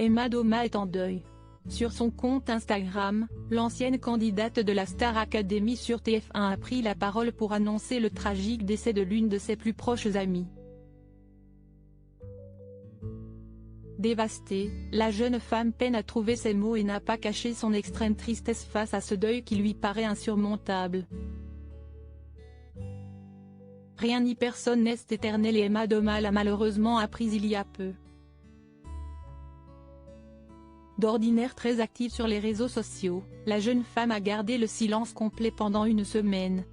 Emma Doma est en deuil. Sur son compte Instagram, l'ancienne candidate de la Star Academy sur TF1 a pris la parole pour annoncer le tragique décès de l'une de ses plus proches amies. Dévastée, la jeune femme peine à trouver ses mots et n'a pas caché son extrême tristesse face à ce deuil qui lui paraît insurmontable. Rien ni personne n'est éternel et Emma Doma l'a malheureusement appris il y a peu. D'ordinaire très active sur les réseaux sociaux, la jeune femme a gardé le silence complet pendant une semaine.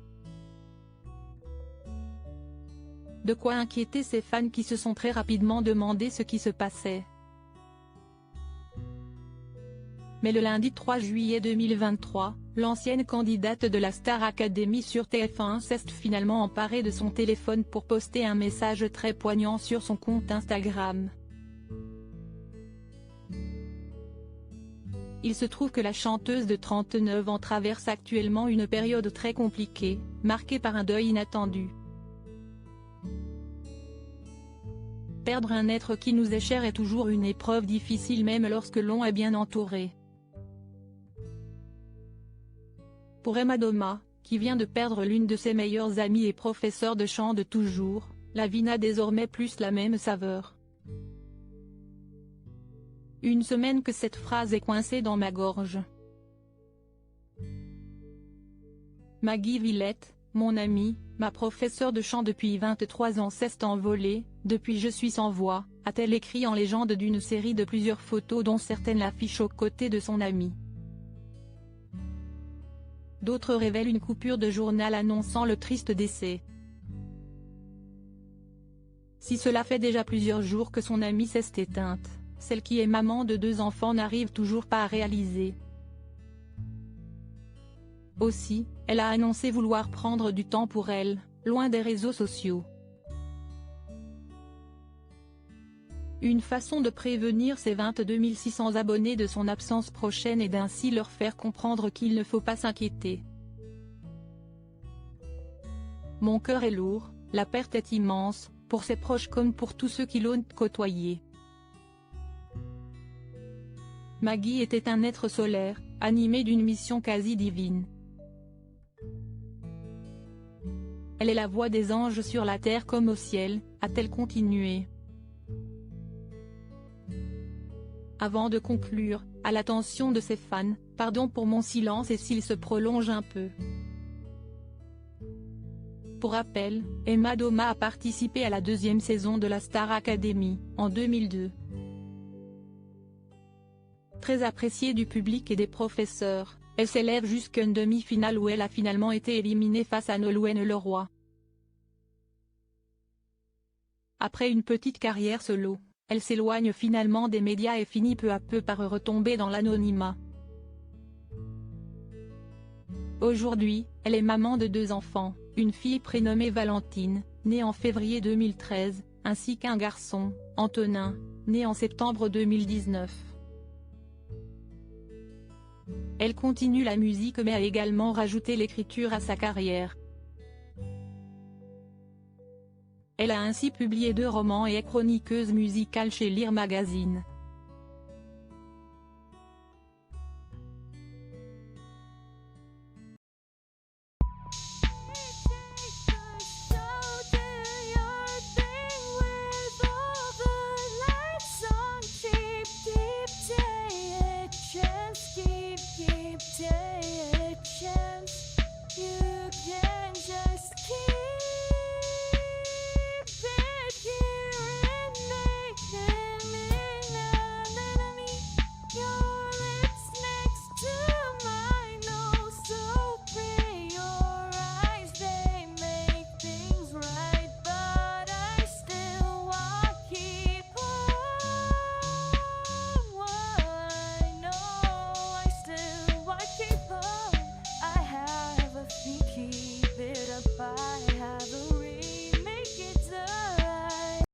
De quoi inquiéter ses fans qui se sont très rapidement demandé ce qui se passait. Mais le lundi 3 juillet 2023, l'ancienne candidate de la Star Academy sur TF1 s'est finalement emparée de son téléphone pour poster un message très poignant sur son compte Instagram. Il se trouve que la chanteuse de 39 ans traverse actuellement une période très compliquée, marquée par un deuil inattendu. Perdre un être qui nous est cher est toujours une épreuve difficile même lorsque l'on est bien entouré. Pour Emma Doma, qui vient de perdre l'une de ses meilleures amies et professeure de chant de toujours, la vie n'a désormais plus la même saveur. Une semaine que cette phrase est coincée dans ma gorge. Maggie Villette, mon amie, ma professeure de chant depuis 23 ans s'est envolée, depuis je suis sans voix, a-t-elle écrit en légende d'une série de plusieurs photos dont certaines l'affichent aux côtés de son amie. D'autres révèlent une coupure de journal annonçant le triste décès. Si cela fait déjà plusieurs jours que son amie s'est éteinte, celle qui est maman de 2 enfants n'arrive toujours pas à réaliser. Aussi, elle a annoncé vouloir prendre du temps pour elle, loin des réseaux sociaux. Une façon de prévenir ses 22 600 abonnés de son absence prochaine et d'ainsi leur faire comprendre qu'il ne faut pas s'inquiéter. Mon cœur est lourd, la perte est immense, pour ses proches comme pour tous ceux qui l'ont côtoyé. Maggie était un être solaire, animé d'une mission quasi divine. Elle est la voix des anges sur la terre comme au ciel, a-t-elle continué. Avant de conclure, à l'attention de ses fans, pardon pour mon silence et s'il se prolonge un peu. Pour rappel, Emma Doma a participé à la 2e saison de la Star Academy, en 2002. Très appréciée du public et des professeurs, elle s'élève jusqu'à une demi-finale où elle a finalement été éliminée face à Nolwenn Leroy. Après une petite carrière solo, elle s'éloigne finalement des médias et finit peu à peu par retomber dans l'anonymat. Aujourd'hui, elle est maman de 2 enfants, une fille prénommée Valentine, née en février 2013, ainsi qu'un garçon, Antonin, né en septembre 2019. Elle continue la musique mais a également rajouté l'écriture à sa carrière. Elle a ainsi publié 2 romans et est chroniqueuse musicale chez Lire Magazine.